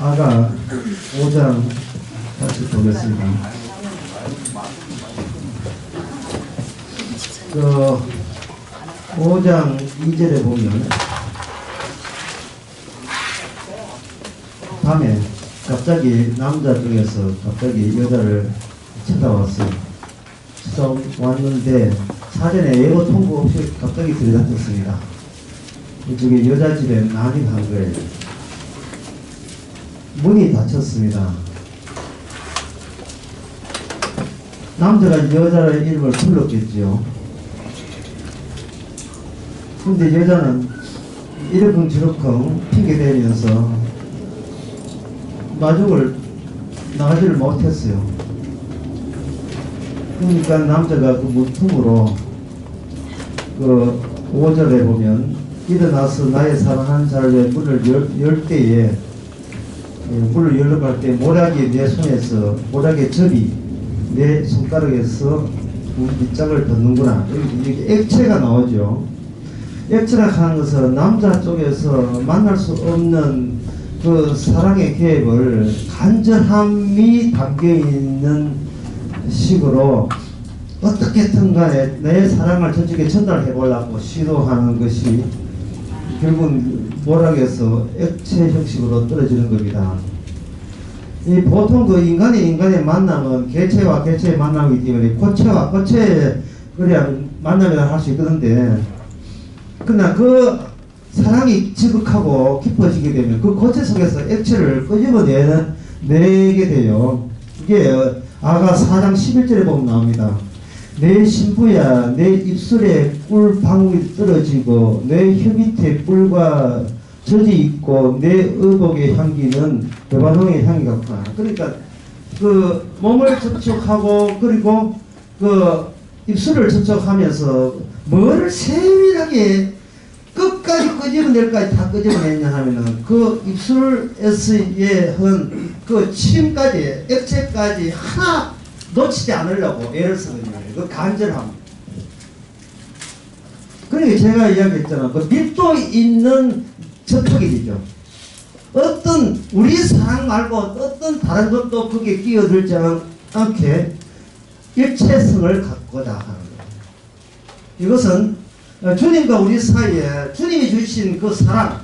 아가 5장 다시 보겠습니다. 그 5장 2절에 보면 밤에 갑자기 남자 중에서 갑자기 여자를 찾아왔어요. 찾아왔는데 사전에 예고 통보 없이 갑자기 들이닥쳤습니다. 이쪽에 여자 집에 난입한 거예요. 문이 닫혔습니다. 남자가 여자의 이름을 불렀겠지요. 근데 여자는 이러쿵저러쿵 핑계대면서 마중을 나가지를 못했어요. 그러니까 남자가 그 문틈으로 그 5절에 보면 일어나서 나의 사랑하는 자를 문을 열 때에 문을 열려고 할 때 모략이 내 손에서 모략의 접이 내 손가락에서 밑장을 걷는구나. 여기 액체가 나오죠. 액체라 하는 것은 남자 쪽에서 만날 수 없는 그 사랑의 계획을 간절함이 담겨있는 식으로 어떻게든 간에 내 사랑을 저쪽에 전달해 보려고 시도하는 것이 결국 모락에서 액체 형식으로 떨어지는 겁니다. 이 보통 그 인간의 만남은 개체와 개체의 만남이기 때문에 고체와 고체의 만남이라 할 수 있거든요. 그러나 그 사랑이 지극하고 깊어지게 되면 그 고체 속에서 액체를 끄집어내게 돼요. 이게 아가 4장 11절에 보면 나옵니다. 내 신부야, 내 입술에 꿀 방울이 떨어지고 내 혀 밑에 꿀과 젖이 있고 내 의복의 향기는 레바논의 향기 같구나. 그러니까 그 몸을 접촉하고 그리고 그 입술을 접촉하면서 뭐를 세밀하게 끝까지 끄집어낼까지 다 끄집어내냐 하면은 그 입술에서의 그 침까지 액체까지 하나 놓치지 않으려고 애를 쓰거든요. 그 간절함. 그러니까 제가 이야기했잖아. 그 밀도 있는 접촉이죠. 어떤 우리 사랑 말고 어떤 다른 것도 거기에 끼어들지 않게 일체성을 갖고자 하는 거예요. 이것은 주님과 우리 사이에 주님이 주신 그 사랑,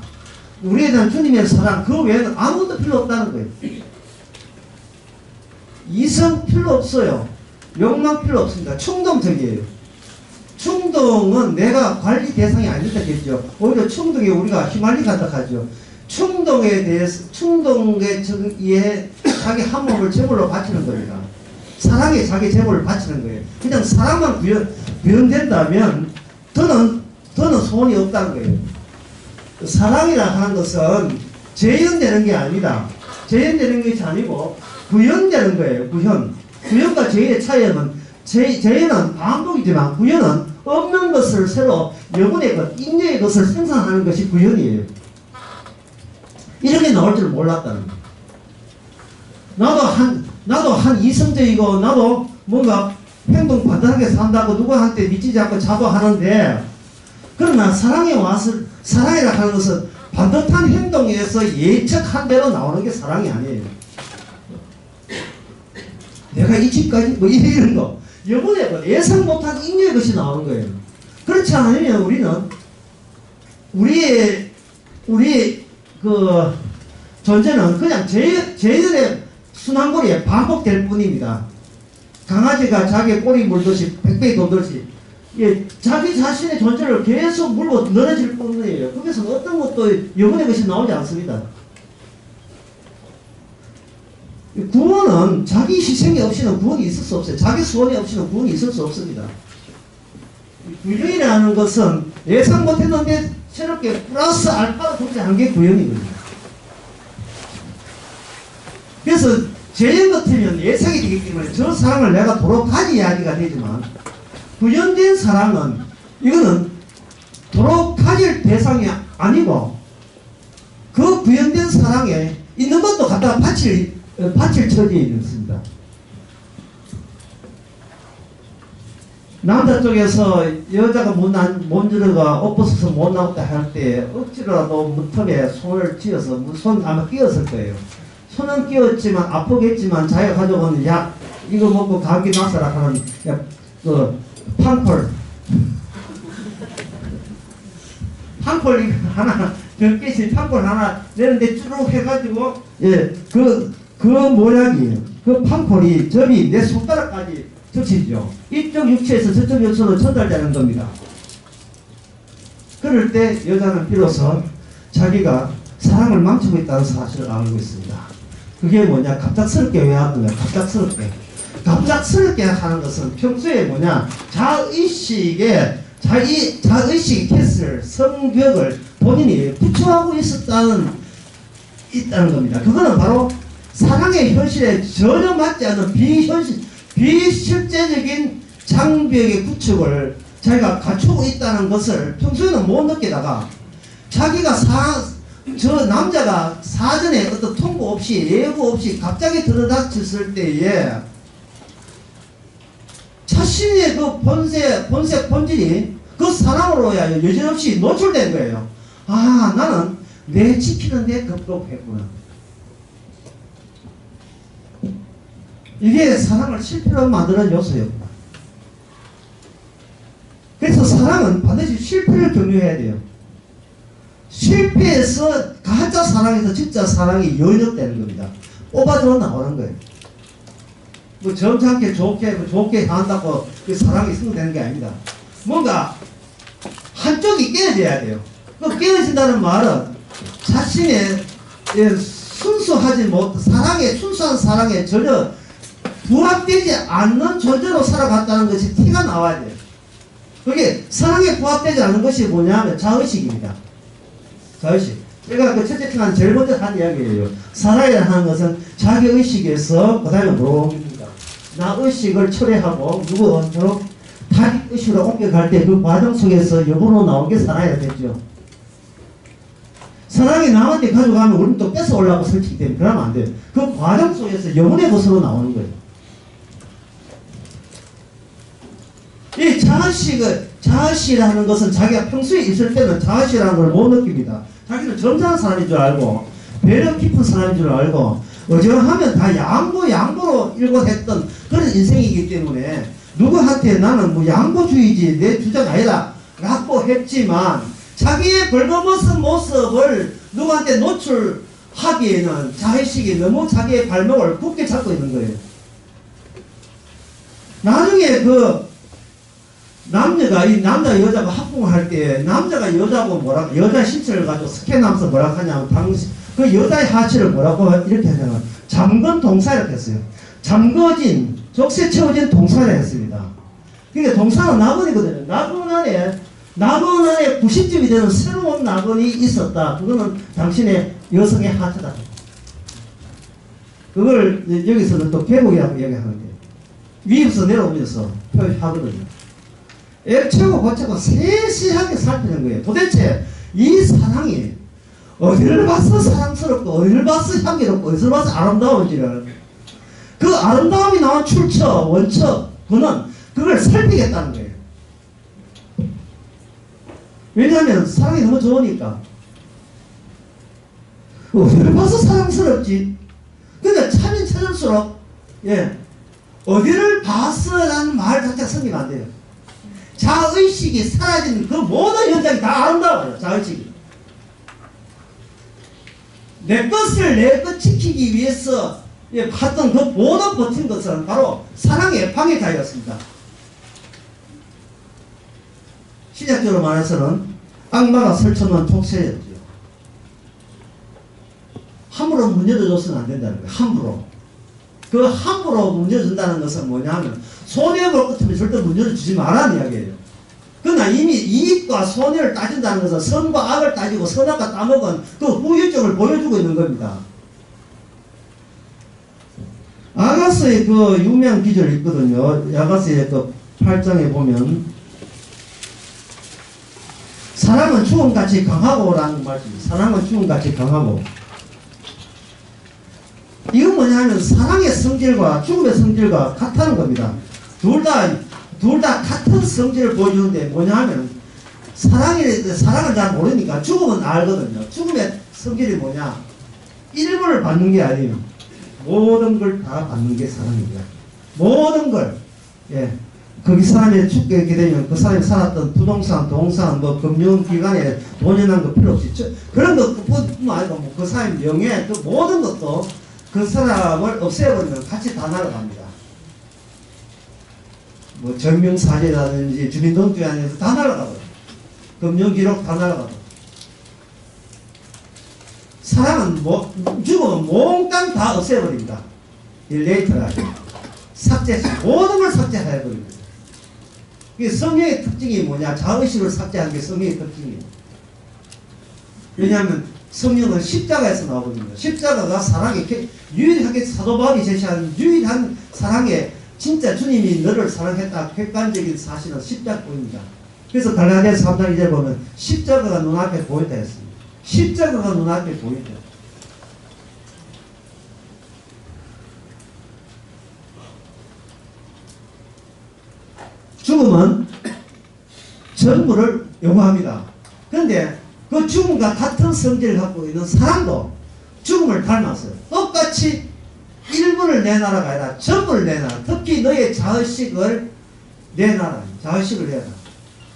우리에 대한 주님의 사랑, 그 외에는 아무것도 필요 없다는 거예요. 이성 필요 없어요. 욕망 필요 없습니다. 충동적이에요. 충동은 내가 관리 대상이 아니다겠죠. 오히려 충동에 우리가 휘말리간다 하죠. 충동에 대해서, 충동에 자기 한 몸을 제물로 바치는 겁니다. 사랑에 자기 제물을 바치는 거예요. 그냥 사랑만 구현된다면 더는 소원이 없다는 거예요. 사랑이라 하는 것은 재현되는 게 아니다. 재현되는 것이 아니고 구현되는 거예요. 구현과 재현의 차이는 재현은 반복이지만 구현은 없는 것을 새로 영혼의 것, 인내의 것을 생산하는 것이 구현이에요. 이렇게 나올 줄 몰랐다는 거예요. 나도 한 이성적이고 나도 뭔가 행동 반듯하게 산다고 누구한테 미치지 않고 자도하는데, 그러나 사랑에 와서 사랑이라 하는 것은 반듯한 행동에서 예측한 대로 나오는 게 사랑이 아니에요. 내가 이 집까지 뭐 이런 거 영혼의 것, 예상 못한 인류의 것이 나오는 거예요. 그렇지 않으면 우리의 그 존재는 그냥 저희들의 순환고리에 반복될 뿐입니다. 강아지가 자기 꼬리 물듯이 백배이 돌듯이 자기 자신의 존재를 계속 물고 늘어질 뿐이에요. 거기서 어떤 것도 영혼의 것이 나오지 않습니다. 구원은 자기 희생이 없이는 구원이 있을 수 없어요. 자기 수원이 없이는 구원이 있을 수 없습니다. 구원이라는 것은 예상 못했는데 새롭게 플러스 알파가 동시에 게 구원이거든요. 그래서 재현 같으면 예상이 되기 때문에 저 사랑을 내가 도로 가지 이야기가 되지만, 구현된 사랑은 이거는 도로 가질 대상이 아니고 그 구현된 사랑에 있는 것도 갖다가 바칠 처지에 있습니다. 남자 쪽에서 여자가 몸주르가 옷 벗어서 못 나왔다 할 때 억지로라도 문턱에 손을 쥐어서 손 아마 끼었을 거예요. 손은 끼웠지만 아프겠지만 자기가 가져오는 약 이거 먹고 감기 났어라 하는 그 판콜 이거 하나 몇 개씩 판콜 하나 내는데 쭉 해가지고 그 모양이에요. 그 판콜이 접이 내 손가락까지 접히죠. 이쪽 육체에서 저쪽 육체로 전달되는 겁니다. 그럴 때 여자는 비로소 자기가 사랑을 망치고 있다는 사실을 알고 있습니다. 그게 뭐냐? 갑작스럽게 왜 하는 거야? 갑작스럽게 하는 것은 평소에 뭐냐? 자의식의 캐슬, 성벽을 본인이 부추하고 있다는 겁니다. 그거는 바로 사랑의 현실에 전혀 맞지 않는 비실제적인 장벽의 구축을 자기가 갖추고 있다는 것을 평소에는 못 느끼다가 자기가 저 남자가 사전에 어떤 통보 없이 예고 없이 갑자기 들어닥쳤을 때에 자신의 그 본질이 그 사랑으로 여지없이 노출된 거예요. 아, 나는 내 지키는데 급급했구나. 이게 사랑을 실패로 만드는 요소였구나. 그래서 사랑은 반드시 실패를 경유해야 돼요. 실패해서 가짜 사랑에서 진짜 사랑이 연역되는 겁니다. 뽑아져 나오는 거예요. 뭐 점잖게 좋게 한다고 그 사랑이 성공되는 게 아닙니다. 뭔가 한쪽이 깨어져야 돼요. 그 깨어진다는 말은 자신의 순수하지 못 순수한 사랑에 전혀 부합되지 않는 존재로 살아갔다는 것이 티가 나와야 돼요. 그게 사랑에 부합되지 않는 것이 뭐냐면 자의식입니다. 자의식. 제가 그 첫째 시간 제일 먼저 한 이야기예요. 사랑이라는 하는 것은 자기의식에서 그 다음에 뭐로 옮깁니다. 나의식을 철회하고 누구로 타깃의식으로 옮겨갈 때 그 과정 속에서 영으로 나온 게 사랑이라 됐죠. 사랑이 남한테 가져가면 우리는 또 뺏어 올라가고 설치기 때문에 그러면 안 돼요. 그 과정 속에서 영혼의 것으로 나오는 거예요. 이 자아시라는 것은 자기가 평소에 있을 때는 자아시라는 걸 못 느낍니다. 자기는 점잖은 사람인 줄 알고 배려 깊은 사람인 줄 알고 어지간하면 다 양보로 일관했던 그런 인생이기 때문에 누구한테 나는 뭐 양보주의지 내 주장 아니다 라고 했지만 자기의 벌거벗은 모습을 누구한테 노출하기에는 자의식이 너무 자기의 발목을 굳게 잡고 있는 거예요. 나중에 그 남자 여자가 합궁을 할 때 남자가 여자고 여자 신체를 가지고 스캔하면서 뭐라고 하냐면 그 여자의 하체를 뭐라고 이렇게 하냐면 잠근 동사를 했어요. 잠거진 족쇄 채워진 동사를 했습니다. 그러니까 동사는 나건이거든요. 나건 안에 90점이 되는 새로운 나건이 있었다. 그거는 당신의 여성의 하체다. 그걸 여기서는 또 계곡이라고 이야기하는데 위에서 내려오면서 표현하거든요. 액체고 고체고 세세하게 살피는 거예요. 도대체 이 사랑이 어디를 봐서 사랑스럽고 어디를 봐서 향기롭고 어디를 봐서 아름다운지를 그 아름다움이 나온 출처 원처 그걸 살피겠다는 거예요. 왜냐하면 사랑이 너무 좋으니까 어디를 봐서 사랑스럽지. 근데 찾을수록 어디를 봐서라는 말 자체가 생기면 안 돼요. 자의식이 사라진 그 모든 현장이 다 아름다워요. 자의식이. 내 것을 내 것 지키기 위해서 봤던 그 모든 버틴 것은 바로 사랑의 방해자였습니다. 시작적으로 말해서는 악마가 설쳐놓은 족쇄였죠. 함부로 문 열어줘서는 안 된다는 거예요. 함부로. 그 함부로 문 열어준다는 것은 뭐냐 하면 손해볼 것 같으면 절대 문 열어주지 말라는 이야기예요. 그러나 이미 이익과 손해를 따진다는 것은 선과 악을 따지고 선악과 따먹은 그 후유증을 보여주고 있는 겁니다. 아가스의 그 유명한 기절이 있거든요. 아가스의 그 8장에 보면 사랑은 죽음같이 강하고라는 말씀입니다. 사랑은 죽음같이 강하고. 이건 뭐냐면 사랑의 성질과 죽음의 성질과 같다는 겁니다. 둘 다 같은 성질을 보여주는데 뭐냐면 사랑을 잘 모르니까 죽음은 알거든요. 죽음의 성질이 뭐냐? 일부를 받는 게 아니에요. 모든 걸 다 받는 게 사랑입니다. 모든 걸. 예. 거기 사람이 죽게 되면 그 사람이 살았던 부동산, 동산, 뭐 금융기관에 돈이난 거 필요 없이 그런 것뿐만 아니고 뭐 그 사람의 명예, 그 모든 것도 그 사람을 없애버리면 같이 다 날아갑니다. 뭐 정명사제라든지 주민등록증 안에서 다 날아가거든요. 금융기록 다 날아가거든요. 사람은 뭐, 죽으면 몽땅 다 없애버립니다. 딜레이트라 삭제, 모든 걸 삭제해버립니다. 이게 성령의 특징이 뭐냐? 자의식을 삭제하는 게 성령의 특징이에요. 왜냐하면 성령은 십자가에서 나오거든요. 십자가가 사랑의, 유일하게 사도 바울이 제시하는 유일한 사랑의, 진짜 주님이 너를 사랑했다 객관적인 사실은 십자가입니다. 그래서 갈라디아서 3장 2절 보면 십자가가 눈앞에 보인다 했습니다. 십자가가 눈앞에 보인다. 죽음은 전부를 요구합니다. 그런데 그 죽음과 같은 성질을 갖고 있는 사랑도 죽음을 닮았어요. 똑같이 일부를 내놔라가 아니라 전부를 내놔라. 특히 너의 자의식을 내놔라. 자의식을 내놔라.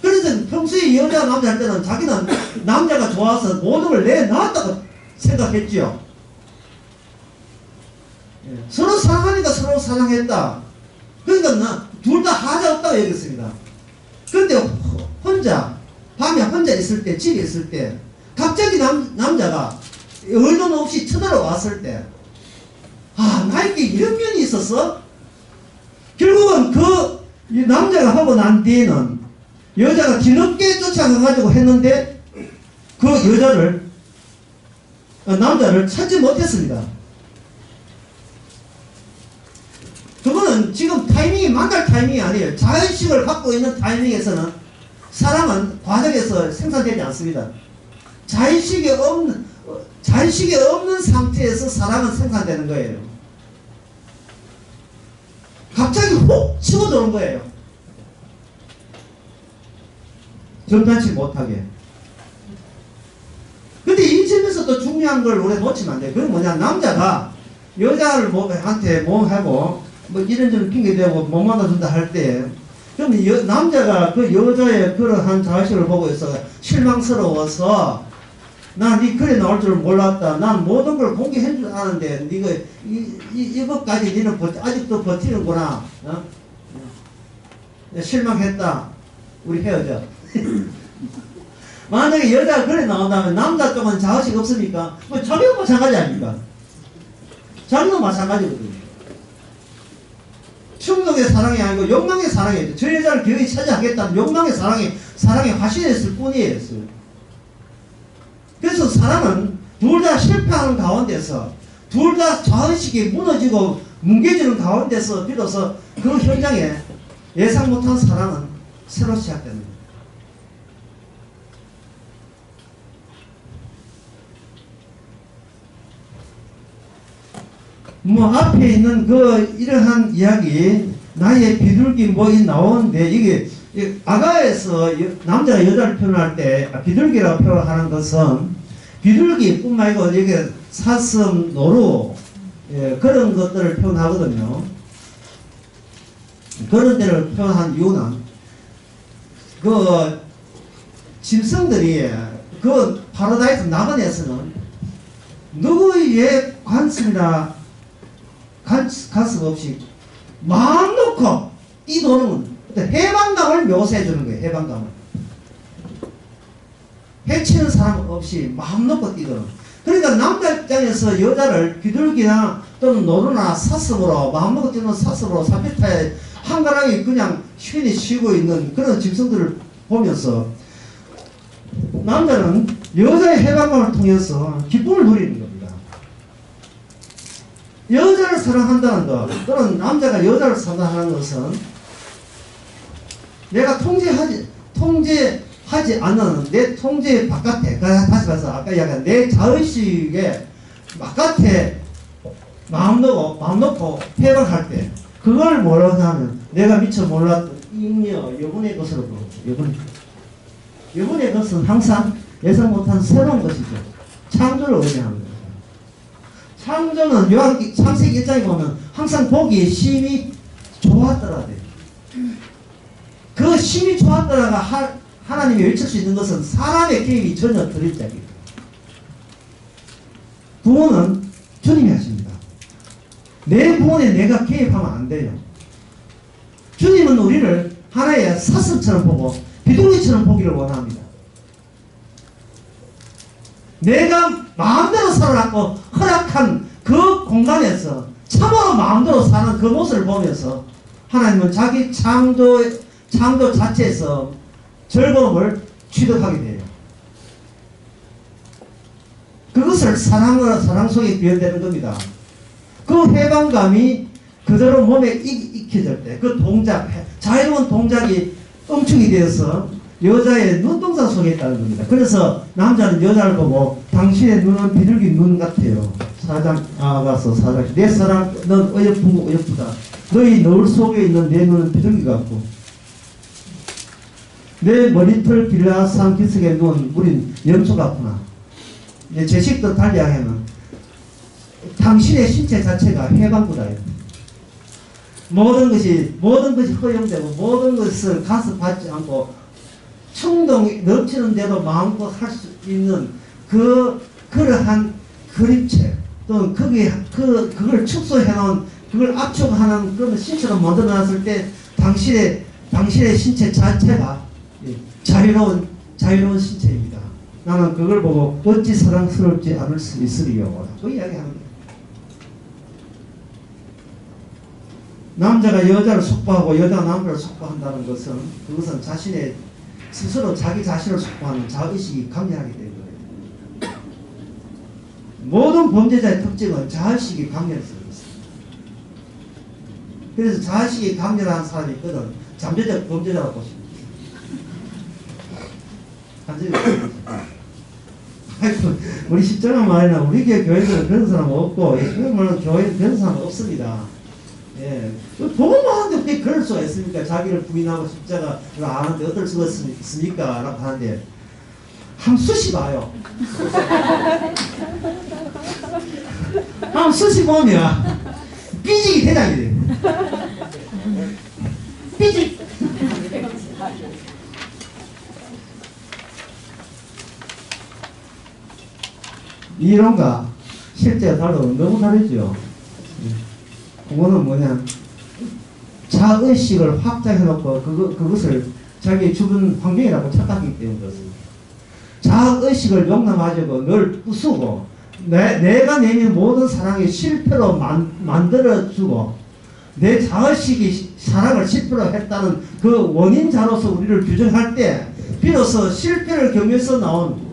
그래서 평소에 여자 남자 할 때는 자기는 남자가 좋아서 모든 걸 내놨다고 생각했지요. 서로 사랑하니까 서로 사랑했다. 그러니까 둘 다 하자 없다고 얘기했습니다. 그런데 혼자 밤에 혼자 있을 때, 집에 있을 때 갑자기 남자가 의도는 없이 쳐들어왔을 때 나에게 이런 면이 있었어? 결국은 그 남자가 하고 난 뒤에는 여자가 뒤늦게 쫓아가가지고 했는데 그 여자를 남자를 찾지 못했습니다. 그거는 지금 타이밍이 만날 타이밍이 아니에요. 자의식을 갖고 있는 타이밍에서는 사랑은 과정에서 생산되지 않습니다. 자의식이 없는 상태에서 사랑은 생산되는 거예요. 갑자기 훅 치고 도는 거예요. 점잖지 못하게. 근데 이 점에서 또 중요한 걸 우리 놓치면 안 돼요. 그건 뭐냐, 남자가 여자를 한테 뭐 하고 뭐 이런저런 핑계대고 못 만나준다 할 때, 그럼 남자가 그 여자의 그러한 자식을 보고 있어 실망스러워서 난 니 그래 나올 줄 몰랐다. 난 모든 걸 공개해 줄 아는데 니가 이것까지 니는 아직도 버티는구나. 실망했다. 우리 헤어져. 만약에 여자가 그래 나온다면 남자 쪽은 자의식 없습니까? 뭐 자기도 마찬가지 아닙니까? 자기도 마찬가지거든요. 충동의 사랑이 아니고 욕망의 사랑이에요. 저 여자를 기어이 차지하겠다는 욕망의 사랑이 화신했을 뿐이에요. 그래서 사랑은 둘 다 실패하는 가운데서, 둘 다 자의식이 무너지고 뭉개지는 가운데서 비로소 그 현장에 예상 못한 사랑은 새로 시작됩니다. 뭐 앞에 있는 그 이러한 이야기, 나의 비둘기 뭐 나오는데, 이게 아가에서 남자가 여자를 표현할 때 비둘기라고 표현하는 것은 비둘기뿐만 아니고 이게 사슴, 노루, 그런 것들을 표현하거든요. 그런 데를 표현한 이유는 그 짐승들이 그 파라다이스 나만에서는 누구의 관습이나 간섭 없이 마음 놓고 뛰노는 해방감을 묘사해 주는 거예요. 해방감을. 해치는 사람 없이 마음 놓고 뛰도록. 그러니까 남자 입장에서 여자를 비둘기나 또는 노루나 사슴으로, 마음 놓고 뛰는 사슴으로 사피타에 한가락에 그냥 쉬니 쉬고 있는 그런 짐승들을 보면서 남자는 여자의 해방감을 통해서 기쁨을 누리는 겁니다. 여자를 사랑한다는 것, 또는 남자가 여자를 사랑하는 것은 내가 통제하지 않는 내 통제 바깥에, 다시 말해서 아까 이야기한 내 자의식에 바깥에 마음 놓고 해방할 때, 그걸 뭐라고 하면 내가 미처 몰랐던 잉여, 여분의 것으로 부르죠. 여분의 것은 항상 예상 못한 새로운 것이죠. 창조를 의미하는 겁니다. 창조는 창세기 1장에 보면 항상 보기에 심히 좋았더라. 그 심히 좋았더라가 하나님이 외칠 수 있는 것은 사람의 개입이 전혀 들어있다기. 구원은 주님이 하십니다. 내 구원에 내가 개입하면 안 돼요. 주님은 우리를 하나의 사슴처럼 보고 비둘기처럼 보기를 원합니다. 내가 마음대로 살아갖고 허락한 그 공간에서 참으로 마음대로 사는 그 모습을 보면서 하나님은 자기 창조 자체에서 즐거움을 취득하게 돼요. 그것을 사랑 속에 표현되는 겁니다. 그 해방감이 그대로 몸에 익혀질 때 그 동작, 자유로운 동작이 응축이 되어서 여자의 눈동자 속에 있다는 겁니다. 그래서 남자는 여자를 보고 당신의 눈은 비둘기 눈 같아요. 4장 가서 4장 내 사랑 넌 어여쁘다. 너희 노을 속에 있는 내 눈은 비둘기 같고 내 머리털 빌라산 기슭의 눈 우린 염소 같구나. 제식도 달리하면 당신의 신체 자체가 해방구다. 모든 것이 허용되고 모든 것을 간섭받지 않고 충동이 넘치는 대로 마음껏 할 수 있는 그러한 그림체 또는 그걸 축소해놓은 그걸 압축하는 그런 신체로 만들어놨을 때 당신의 신체 자체가 자유로운 신체입니다. 나는 그걸 보고 어찌 사랑스럽지 않을 수 있으리요. 그 이야기합니다. 남자가 여자를 속보하고 여자가 남자를 속보한다는 것은 그것은 스스로 자기 자신을 속보하는 자의식이 강렬하게 되는 거예요. 모든 범죄자의 특징은 자의식이 강렬해서 그렇습니다. 그래서 자의식이 강렬한 사람이 있거든 잠재적 범죄자라고 보십니다. 우리 십자가 말이나 우리 교회에서는 그런 사람 없고 예수님은 교회에 그런 사람 없습니다. 예, 보고만 하는데 왜 그럴 수가 있습니까? 자기를 부인하고 십자가를 아는데 어떨 수가 있습니까? 라고 하는데 한번 수시 봐요. 한번 수시 보면 삐지기 대장이 돼요. 삐지. 이론과 실제가 너무 다르죠. 그거는 뭐냐, 자의식을 확장해놓고 그것을 자기 주변 환경이라고 착각하기 때문에 그렇습니다. 자의식을 용납하자고 늘 부수고 내가 내는 모든 사랑이 실패로 만들어주고 내 자의식이 사랑을 실패로 했다는 그 원인자로서 우리를 규정할 때 비로소 실패를 경험해서 나온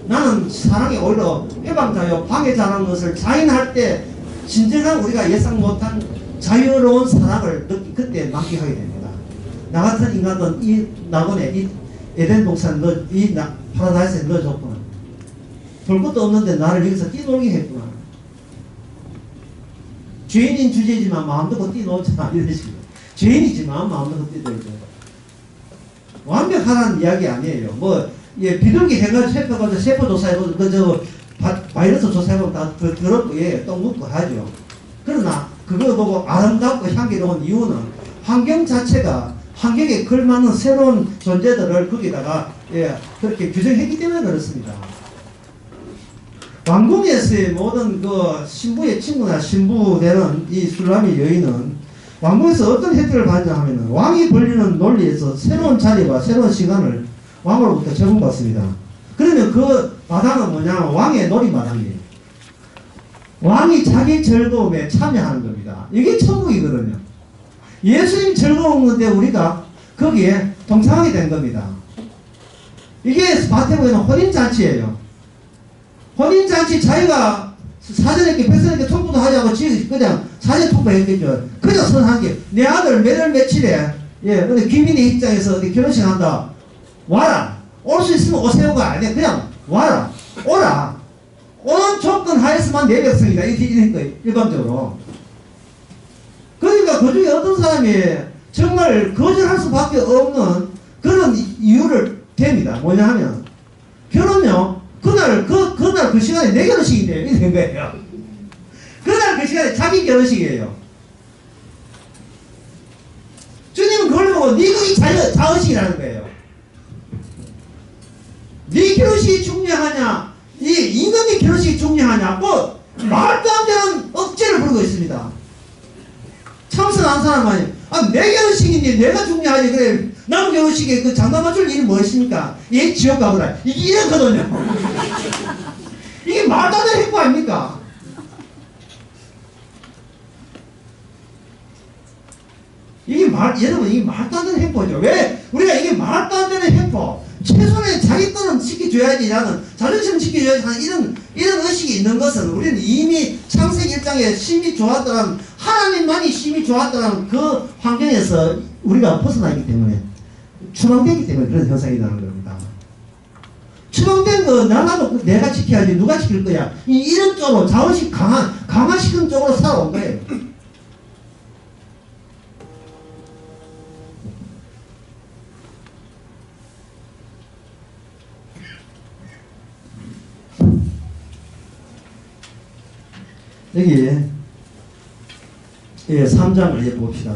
나는 사랑이 오히려 해방자요 방해자라는 것을 자인할 때 진정한 우리가 예상 못한 자유로운 사랑을 그때 만끽하게 됩니다. 나 같은 인간은 이 낙원에 이 에덴 동산에 이 파라다이스에 넣어줬구나. 볼 것도 없는데 나를 여기서 뛰놀게 했구나. 죄인인 주제지만 마음 놓고 뛰놀자 이런 식으로. 죄인이지만 마음 놓고 뛰놀자. 완벽하다는 이야기 아니에요. 비둘기 해가지고 세포 조사해보고 바이러스 조사해보면 다 더럽고 똥 묻고 하죠. 그러나 그거 보고 아름답고 향기로운 이유는 환경 자체가 환경에 걸맞는 새로운 존재들을 거기다가 그렇게 규정했기 때문에 그렇습니다. 왕궁에서의 모든 신부의 친구나 신부 되는 이 술라미 여인은 왕궁에서 어떤 혜택을 받냐 하면은 왕이 벌리는 논리에서 새로운 자리와 새로운 시간을 왕으로부터 제공받습니다. 그러면 그 마당은 뭐냐면 왕의 놀이마당이에요. 왕이 자기 즐거움에 참여하는 겁니다. 이게 천국이거든요. 예수님 즐거운 데 우리가 거기에 동참하게 된 겁니다. 이게 마태복음에는 혼인잔치예요. 혼인잔치 자기가 사전에게 백성에게 통보도 하지 않고 그냥 사전 통보했겠죠. 그저 선한 게 내 아들 몇월 며칠에 근데 귀민의 입장에서 어디 결혼식 한다. 와라. 올 수 있으면 오세요가 아니야. 그냥 와라. 오라. 오는 조건 하에서만 내 백성이다. 이런 거예요. 일반적으로. 그러니까 그 중에 어떤 사람이 정말 거절할 수밖에 없는 그런 이유를 댑니다. 뭐냐 하면 그날 그 시간에 내 결혼식인데 이런 거예요. 그 시간에 자기 결혼식이에요. 주님은 그걸 보고 네 그게 자의식이라는 거예요. 네 결혼식이 중요하냐, 이 임금의 결혼식이 중요하냐, 뭐 말도 안 되는 억지를 부르고 있습니다. 참선한 사람은 내 결혼식인데 내가 중요하지. 그래, 남 결혼식에 그 장단 맞출 일이 무엇입니까? 얘 지옥 가보라. 이게 이렇거든요. 이게 말도 안 되는 행보 아닙니까? 여러분, 이게 말도 안 되는 행보죠. 왜? 우리가 이게 말도 안 되는 행보, 최소한의 자기 거는 지켜줘야지, 나는 자존심 지켜줘야지 하는 이런 의식이 있는 것은 우리는 이미 창세기 1장에 심히 좋았다는, 하나님만이 심히 좋았다는 그 환경에서 우리가 벗어나기 때문에, 추방되기 때문에 그런 현상이 나는 겁니다. 추방된 거 나도 내가 지켜야지, 누가 지킬 거야, 이런 쪽으로 자의식 강화시키는 쪽으로 살아온 거예요. 여기 3장을 이제 봅시다.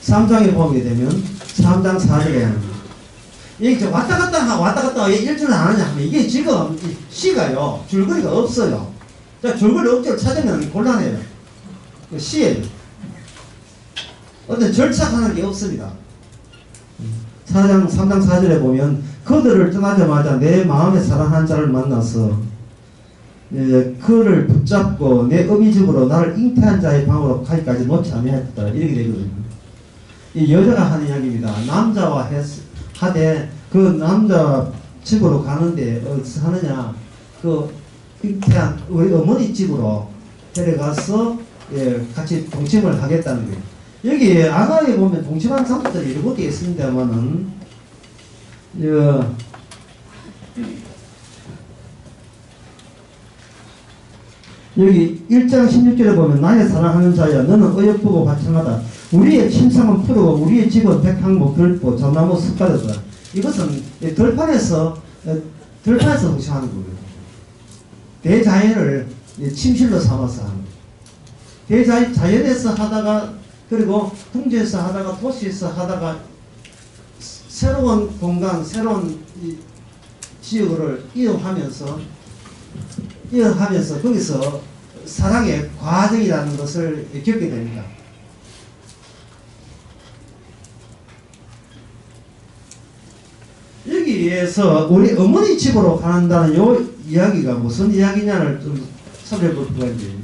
3장에 보게 되면 3장 4절에 이게 왔다 갔다 왜 일주일 안 하냐 하면, 이게 지금 시가요 줄거리가 없어요. 자, 줄거리 억지로 찾으면 곤란해요. 시에 어떤 절차하는 게 없습니다. 3장 4절에 보면 그들을 떠나자마자 내 마음에 사랑한 자를 만나서 그를 붙잡고 내 어미집으로 나를 잉태한 자의 방으로 가기까지 놓지 아니하였다. 이렇게 되거든요. 이 여자가 하는 이야기입니다. 남자와 하되 그 남자 집으로 가는데 어디서 하느냐, 그 잉태한 우리 어머니 집으로 데려가서 같이 동침을 하겠다는 거예요. 여기 아가에 보면 동침한 사람들이 일곱 개 있습니다만은 여기 1장 16절에 보면 나의 사랑하는 자야 너는 어여쁘고 화창하다. 우리의 침상은 푸르고 우리의 집은 백향목 들보 전나무 숲가르다. 이것은 들판에서 동침하는 거예요. 대자연을 침실로 삼아서 하는 거예요. 자연에서 하다가, 그리고 풍지에서 하다가, 도시에서 하다가 새로운 공간, 새로운 지역을 이어가면서 거기서 사랑의 과정이라는 것을 겪게 됩니다. 여기에서 우리 어머니 집으로 간다는 요 이야기가 무슨 이야기냐를 좀 살펴볼 필요가 있는데,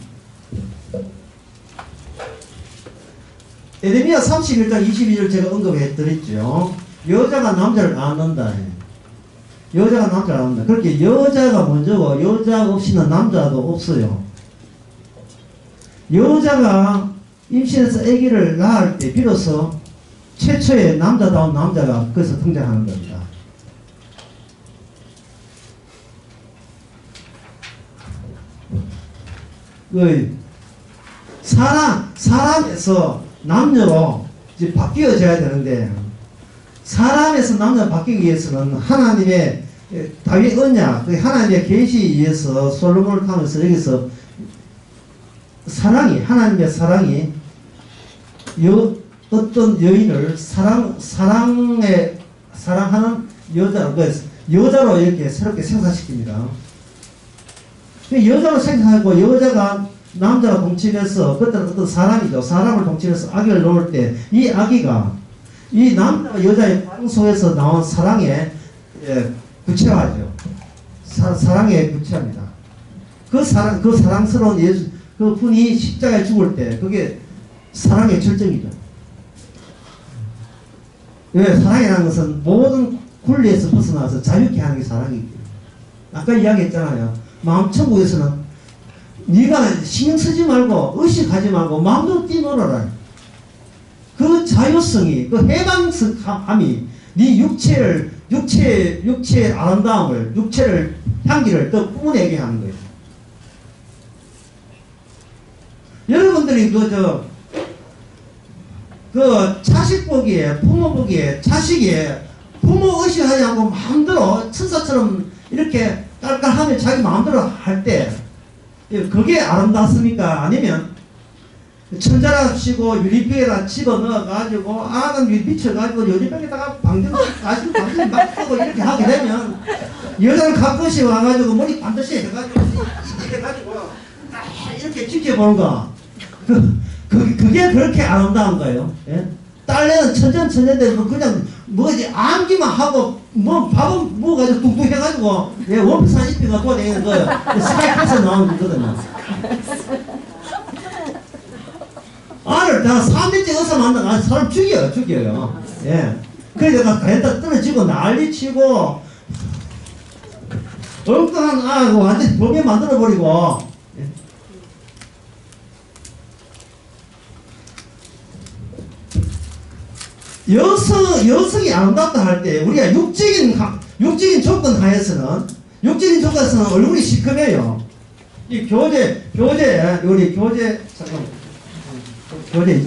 에레미야 31장 22절 제가 언급해 드렸죠. 여자가 남자를 안는다. 여자가 남자를 안는다. 그렇게 여자가 먼저고 여자 없이는 남자도 없어요. 여자가 임신해서 아기를 낳을 때 비로소 최초의 남자다운 남자가 거기서 등장하는 겁니다. 사람에서 남녀로 이제 바뀌어져야 되는데, 사람에서 남녀로 바뀌기 위해서는 하나님의 다윗 언약, 하나님의 계시에 의해서 솔로몬을 타면서 여기서 하나님의 사랑이 어떤 여인을 사랑하는 여자로 이렇게 새롭게 생산시킵니다. 여자로 생각하고, 여자가 남자가 동침해서, 그때는 어떤 사람이죠. 사람을 동침해서 아기를 놓을 때, 이 아기가 이 남자와 여자의 방 속에서 나온 사랑에 구체화죠. 사랑에 구체합니다. 그 사랑스러운 예수, 그 분이 십자가에 죽을 때, 그게 사랑의 절정이죠. 왜? 사랑이라는 것은 모든 굴리에서 벗어나서 자유케 하는 게 사랑이기 때문에. 아까 이야기했잖아요. 마음천국에서는 네가 신경 쓰지 말고 의식하지 말고 마음대로 뛰놀아라. 그 자유성이, 그 해방감이 네 육체의 아름다움을, 육체를 향기를 더 뿜어내게 하는 거예요. 여러분들이 자식 보기에, 부모 보기에, 자식이 부모 의식하지 않고 마음대로 천사처럼 이렇게 깔깔하며 자기 마음대로 할 때, 그게 아름답습니까? 아니면 천자랍시고 유리병에다 집어넣어가지고 아는 미쳐가지고 유리병에다가 방정 막 쓰고 이렇게 하게 되면 여자는 가끔씩 와가지고 머리 반드시 해가지고 이렇게 지켜보는 거. 그게 그렇게 아름다운 거예요. 예? 딸내는 천전데 그냥 뭐지 암기만 하고 뭐 밥은 먹어가지고 뚱뚱 해가지고 예, 원피스 입혀가지고 되는 거예요. 스카이프에서 나오는 거거든요. 아를 다 3대째 어서 만나 사람 죽여요. 예. 그래서 가에다 떨어지고 난리치고 엉뚱한 완전 범위 만들어버리고. 예. 여성이 아름답다 할 때 우리가 육적인 조건 하에서는 얼굴이 시커매요. 이 교재 우리 교재 잠깐. 교재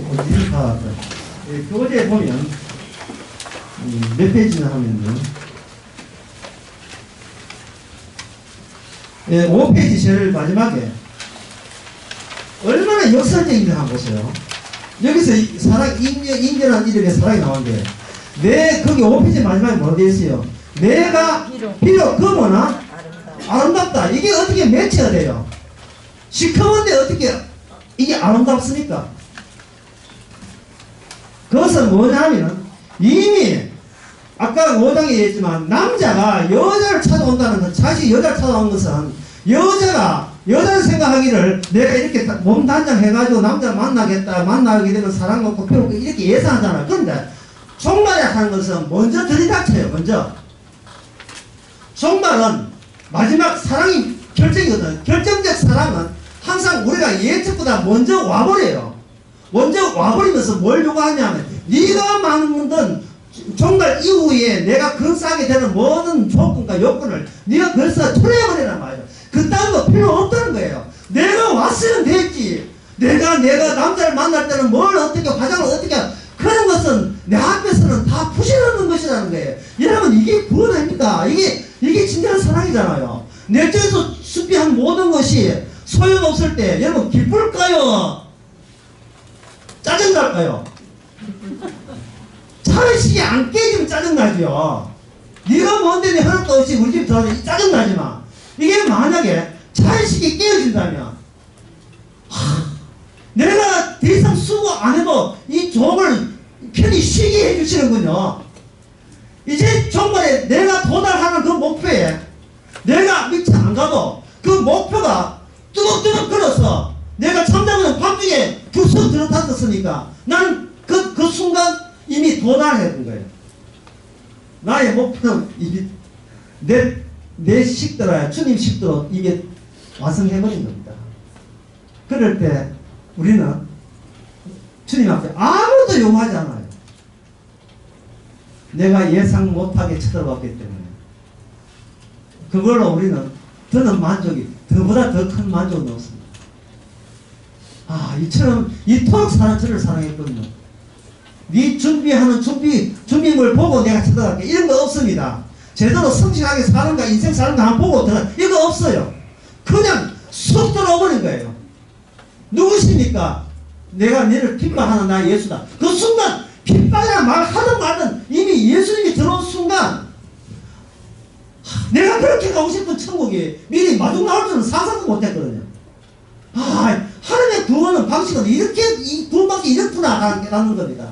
교재 보면 몇 페이지나 하면은 5페이지 제일 마지막에 얼마나 역설적인지 한번 보세요. 여기서 사랑 인연한 이름의 사랑이 나오는데 거기 5페이지 마지막에 뭐라 되어 있어요? 내가 비록 그 뭐나 아름답다. 이게 어떻게 매치가 돼요? 시커먼데 어떻게 이게 아름답습니까? 그것은 뭐냐면 이미 아까 5장에 얘기했지만 남자가 여자를 찾아온다는 것, 자신이 여자를 찾아온 것은 여자를 생각하기를 내가 이렇게 몸 단장해가지고 남자를 만나게 되면 사랑 놓고 배우고 이렇게 예상하잖아요. 그런데 종말에 하는 것은 먼저 들이닥쳐요. 먼저 종말은 마지막 사랑이 결정이거든. 결정적 사랑은 항상 우리가 예측보다 먼저 와버려요. 먼저 와버리면서 뭘 요구하냐면 네가 만든 종말 이후에 내가 근사하게 되는 모든 조건과 요건을 네가 벌써 초래해버리란 말이에요. 그딴 거 필요 없다는 거예요. 내가 왔으면 됐지. 내가 남자를 만날 때는 뭘 어떻게 화장을 어떻게 그런 것은 내 앞에서는 다 부실하는 것이라는 거예요. 여러분 이게 구원입니까? 이게 진정한 사랑이잖아요. 내 쪽에서 숭배한 모든 것이 소용없을 때 여러분 기쁠까요? 짜증날까요? 차의식이 안 깨지면 짜증나죠. 네가 뭔데 내 허락도 없이 우리 집 들어와서 짜증나지만 이게 만약에 차의식이 깨어진다면 내가 더 이상 수고 안 해도 이 종을 편히 쉬게 해주시는군요. 이제 정말에 내가 도달하는 그 목표에 내가 미처 안 가도 그 목표가 뚜벅뚜벅 걸어서 내가 잠자면 밤중에 불쑥 들어탔었으니까 나는 그 순간 이미 도달했던 거예요. 나의 목표는 이게 내 식도라 주님 식도로 이게 완성해버린 겁니다. 그럴 때 우리는 주님 앞에 아무도 요구하지 않아요. 내가 예상 못하게 쳐들어왔기 때문에 그걸로 우리는 더는 만족이 더보다 더 큰 만족은 없습니다. 이처럼 이토록 저를 사랑했거든요. 네 준비하는 준비물 보고 내가 쳐들어갈게 이런 거 없습니다. 제대로 성실하게 사는 거 인생 사는 거 한번 보고 이거 없어요. 그냥 쑥 들어오버린 거예요. 누구십니까? 내가 너를 핍박하는 나 예수다. 그 순간 핍박이라는 말 하든 말든 이미 예수님이 들어온 순간 내가 그렇게 가고 싶은 천국이 미리 마중 나올 줄은 상상도 못했거든요. 하나님의 구원은 방식은 이렇게 이 구원 방식이 이렇구나 라는 겁니다.